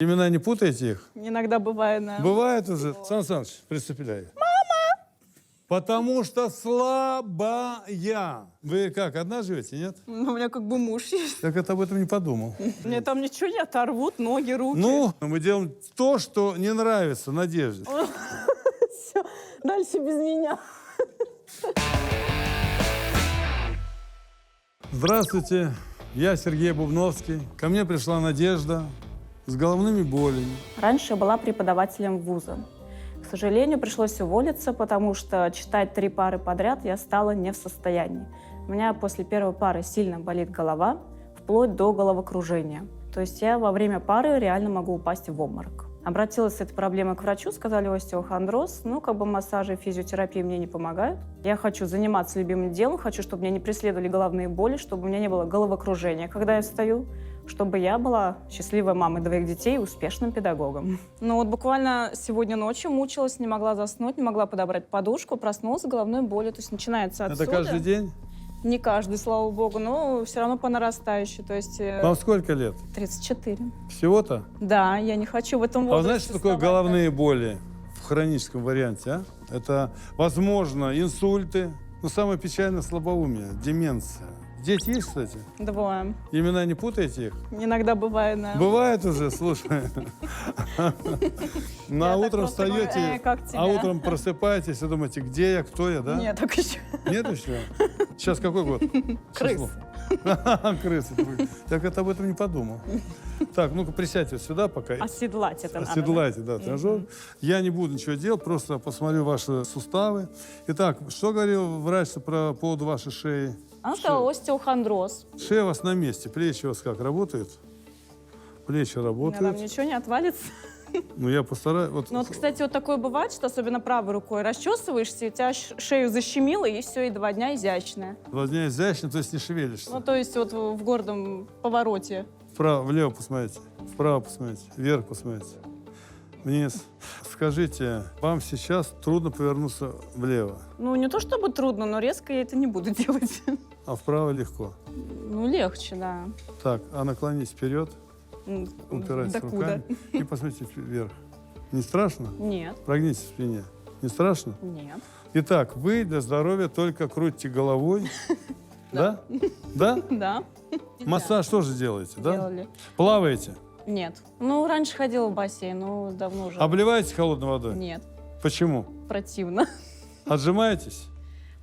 Имена не путайте их? Иногда бывает, да. Бывает уже. Сан Саныч, приступили. Мама! Потому что слабая. Вы как, одна живете, нет? Ну, у меня как бы муж есть. Так это об этом не подумал. Мне там ничего не оторвут, ноги, руки. Ну, мы делаем то, что не нравится Надежде. Все, дальше без меня. Здравствуйте, я Сергей Бубновский. Ко мне пришла Надежда с головными болями. Раньше я была преподавателем вуза. К сожалению, пришлось уволиться, потому что читать 3 пары подряд я стала не в состоянии. У меня после первой пары сильно болит голова, вплоть до головокружения. То есть я во время пары реально могу упасть в обморок. Обратилась с этой проблемой к врачу, сказали остеохондроз. Массажи и физиотерапия мне не помогают. Я хочу заниматься любимым делом, хочу, чтобы меня не преследовали головные боли, чтобы у меня не было головокружения, когда я встаю, чтобы я была счастливой мамой 2 детей и успешным педагогом. Буквально сегодня ночью мучилась, не могла заснуть, не могла подобрать подушку, проснулась с головной болью. То есть начинается отсюда. Это каждый день? Не каждый, слава богу, но все равно по нарастающей. То есть, Вам сколько лет? 34. Всего-то? Да, я не хочу в этом А вы возрасте знаете, что такое вставать. головные боли в хроническом варианте? А? Это, возможно, инсульты, но самое печальное — слабоумие, деменция. Дети есть, кстати? 2. Имена не путайте их? Иногда бывает, да. Бывает уже, слушай. На Я так утром просто говорю, встаете, как тебя? а утром просыпаетесь и думаете, где я, кто я, да? Нет, так еще. Нет еще? Сейчас какой год? Крыс. Крысы. Так это об этом не подумал. Так, ну-ка присядьте вот сюда пока. Оседлать это надо. Оседлайте, да, тренажер. Я не буду ничего делать, просто посмотрю ваши суставы. Итак, что говорил врач по поводу вашей шеи? Она сказала остеохондроз. Шея у вас на месте, плечи у вас как, работают? Плечи У меня там работают. ничего не отвалится. Ну, я постараюсь. Кстати, такое бывает, что особенно правой рукой расчесываешься, и у тебя шею защемило, и все, и 2 дня изящная. 2 дня изящно, то есть не шевелишься. То есть в гордом повороте. Вправо, влево посмотрите, вправо посмотрите, вверх посмотрите, вниз. Скажите, вам сейчас трудно повернуться влево, Не то чтобы трудно, но резко я это не буду делать. а вправо легко. Легче, да. Так, а наклонитесь вперед, упирайтесь Докуда? руками и посмотрите вверх. Не страшно? Нет, Прогнитесь в спине. Не страшно? нет. Итак, вы для здоровья только крутите головой. Да? Да? Да. Массаж тоже делаете, да? Делали. Плаваете? Нет. Раньше ходила в бассейн, но давно уже. Обливаете холодной водой? Нет. Почему? Противно. Отжимаетесь?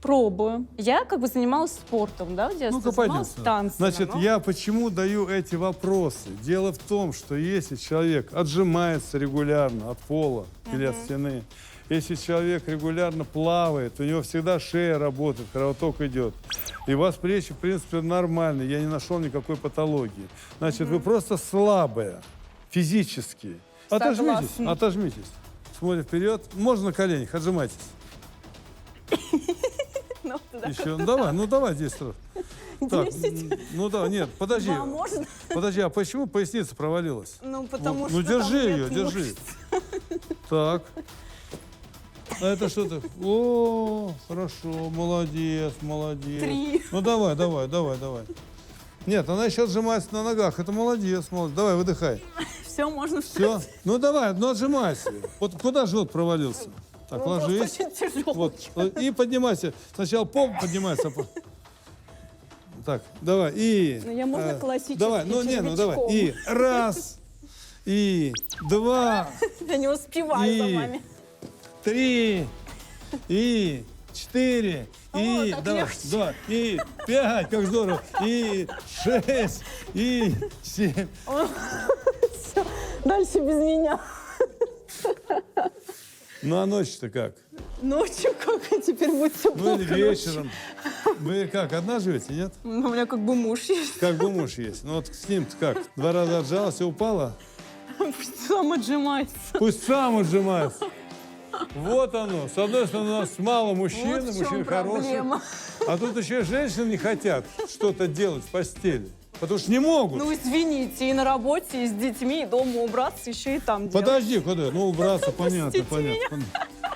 Пробую. Я занималась спортом, да, в детстве. Ну-ка, занималась пойдем. танцами. Значит, я почему даю эти вопросы? Дело в том, что если человек отжимается регулярно от пола или от стены, если человек регулярно плавает, у него всегда шея работает, кровоток идет, и у вас плечи, в принципе, нормальные, я не нашел никакой патологии. Значит, вы просто слабая физически. Отожмитесь, Согласна. отожмитесь. Смотрим вперед. Можно на коленях, отжимайтесь. Еще, давай 10 раз. Так, 10? да, нет, подожди. 2 можно? Подожди, а почему поясница провалилась? Потому что держи там ее, нет держи. мышц. Так. А это что-то? О, хорошо, молодец. 3. Ну давай. Нет, она еще отжимается на ногах. Это молодец. Давай, выдыхай. Все, можно Все. Ну давай, отжимайся. Вот куда живот провалился? Так, просто ложись. очень тяжело. Вот, и поднимайся. Сначала попу поднимайся. Так, давай, и... Я можно классически, Давай, давай. И раз, и 2, Я не успеваю за вами. 3, и 4, и так давай, легче. 2, и 5, как здорово, и 6, и 7. Все, дальше без меня. Ну а ночью-то как? Ночью как теперь будет все Ну плохо. или вечером. Вы как, одна живете, нет? У меня как бы муж есть. Как бы муж есть. Ну вот с ним-то как? 2 раза отжалась и упала? Пусть сам отжимается. Пусть сам отжимается. Вот оно. С одной стороны, у нас мало мужчин, Вот в чем мужчин хороших. проблема. А тут еще и женщины не хотят что-то делать в постели. Потому что не могут. Извините, и на работе, и с детьми, и дома убраться, еще и там делать. Подожди, куда? Ну, убраться, понятно.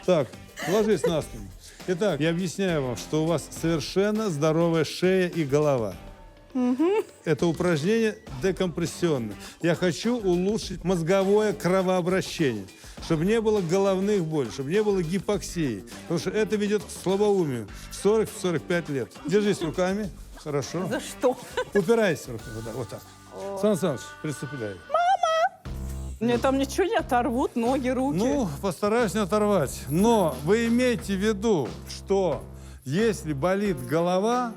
Так, ложись на спину. Итак, я объясняю вам, что у вас совершенно здоровая шея и голова. Это упражнение декомпрессионное. Я хочу улучшить мозговое кровообращение, чтобы не было головных болей, чтобы не было гипоксии. Потому что это ведет к слабоумию в 40-45 лет. Держись руками. Хорошо. За что? Упирайся руками. Да, вот так. Сан Саныч, приступай. Мне там ничего не оторвут, ноги, руки. Ну, постараюсь не оторвать. Но вы имейте в виду, что если болит голова,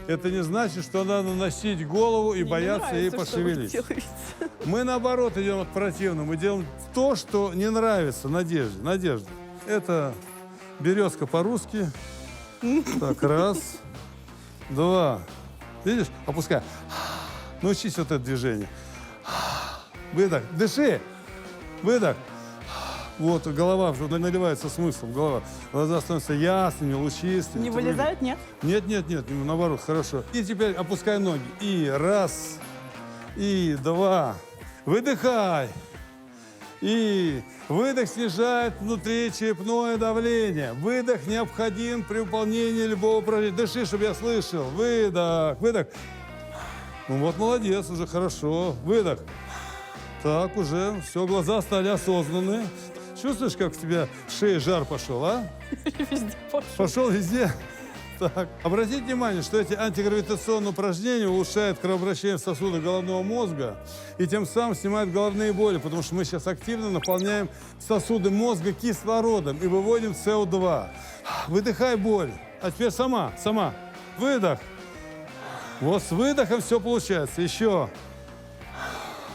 это не значит, что надо носить голову и Мне не бояться ей нравится, что вы пошевелить. делаете. Мы, наоборот, идем от противного. Мы делаем то, что не нравится Надежде. Надежда. Это березка по-русски. Так, раз, два. Видишь? Опускай. Научись вот это движение. Выдох. Дыши. Выдох. Вот, голова уже наливается смыслом. Голова. Глаза становятся ясными, лучистыми. Не Ты вылезают, нет? нет, нет, нет, наоборот, хорошо. И теперь опускай ноги. И раз, и два. Выдыхай. И выдох снижает внутричерепное давление. Выдох необходим при выполнении любого упражнения. Дыши, чтобы я слышал. Выдох, выдох. Ну вот, молодец, уже хорошо. Выдох. Так, уже все, глаза стали осознанные. Чувствуешь, как у тебя в шее жар пошел, а? Везде пошел. Пошел везде. Так. Обратите внимание, что эти антигравитационные упражнения улучшают кровообращение в сосудах головного мозга и тем самым снимают головные боли, потому что мы сейчас активно наполняем сосуды мозга кислородом и выводим СО2. Выдыхай боль. А теперь сама. Выдох. Вот с выдохом все получается. Еще.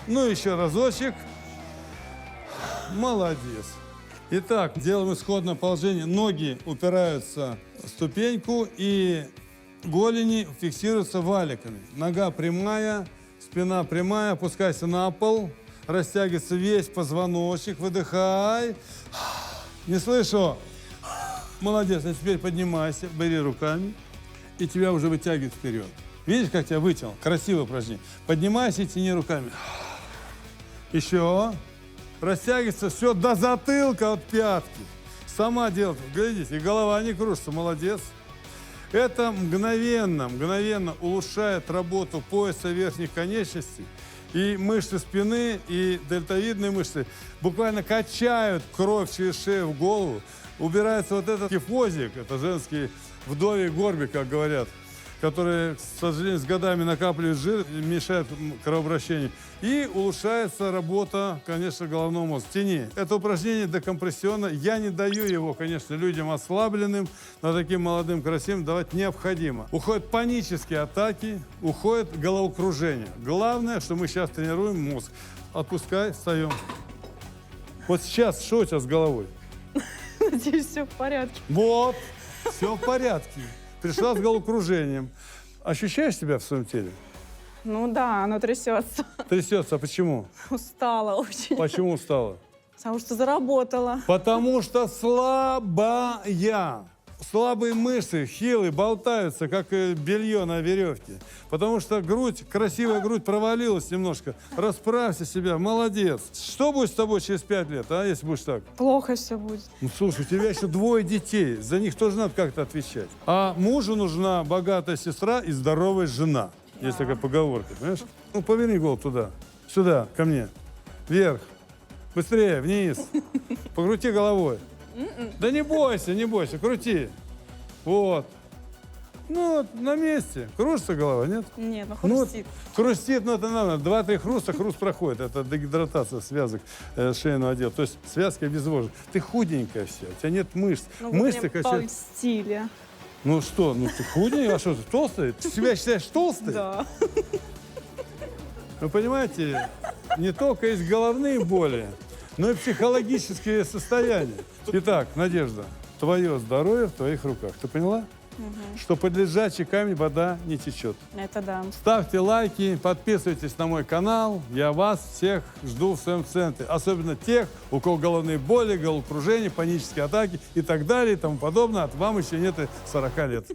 Ну, еще разочек. Молодец. Итак, делаем исходное положение. Ноги упираются в ступеньку и голени фиксируются валиками. Нога прямая, спина прямая. Опускайся на пол. Растягивается весь позвоночник. Выдыхай. Не слышу. Молодец. А теперь поднимайся. Бери руками. И тебя уже вытягивает вперед. Видишь, как тебя вытянул? Красивое упражнение. Поднимайся и тяни руками. Еще. Растягивается все до затылка от пятки. Сама делает. Глядите, и голова не кружится. Молодец. Это мгновенно улучшает работу пояса верхних конечностей. И мышцы спины, и дельтовидные мышцы буквально качают кровь через шею в голову. Убирается вот этот кифозик, это женский вдовий горбик, как говорят, который, к сожалению, с годами накапливает жир, мешает кровообращению. И улучшается работа, конечно, головного мозга. Тяни. Это упражнение декомпрессионное. Я не даю его, конечно, людям ослабленным, но таким молодым, красивым давать необходимо. Уходят панические атаки, уходит головокружение. Главное, что мы сейчас тренируем мозг. Отпускай, встаем. Вот сейчас, что у тебя с головой? Надеюсь, все в порядке. Вот, все в порядке. Пришла с головокружением. Ощущаешь себя в своем теле? Ну да, оно трясется. Трясется. А почему? Устала очень. Почему устала? Потому что заработала. Потому что слабая. Слабые мышцы, хилые, болтаются, как белье на веревке. Потому что грудь, красивая грудь провалилась немножко. Расправься себя, молодец. Что будет с тобой через 5 лет, а, если будешь так? Плохо все будет. Ну, слушай, у тебя еще 2 детей. За них тоже надо как-то отвечать. А мужу нужна богатая сестра и здоровая жена. Есть такая поговорка, понимаешь? Ну, поверни голову туда. Сюда, ко мне. Вверх. Быстрее, вниз. Покрути головой. Да не бойся, крути. Вот. Ну, вот, на месте. Кружится голова, нет? Нет, ну Ну, хрустит. хрустит, но это надо. 2-3 хруста, хруст проходит. Это дегидратация связок шейного отдела. То есть связки обезвожены. Ты худенькая вся, у тебя нет мышц. Ну, Мышцы вы мне качают. польстили. Ну что, ну ты худенькая, а что ты, толстая? Ты себя считаешь толстой? Да. Вы понимаете, не только есть головные боли, но и психологические состояния. Итак, Надежда, твое здоровье в твоих руках. Ты поняла? Что под лежачий камень вода не течет. Это да. Ставьте лайки, подписывайтесь на мой канал. Я вас всех жду в своем центре. Особенно тех, у кого головные боли, головокружение, панические атаки и так далее и тому подобное. От вам еще нет и 40 лет.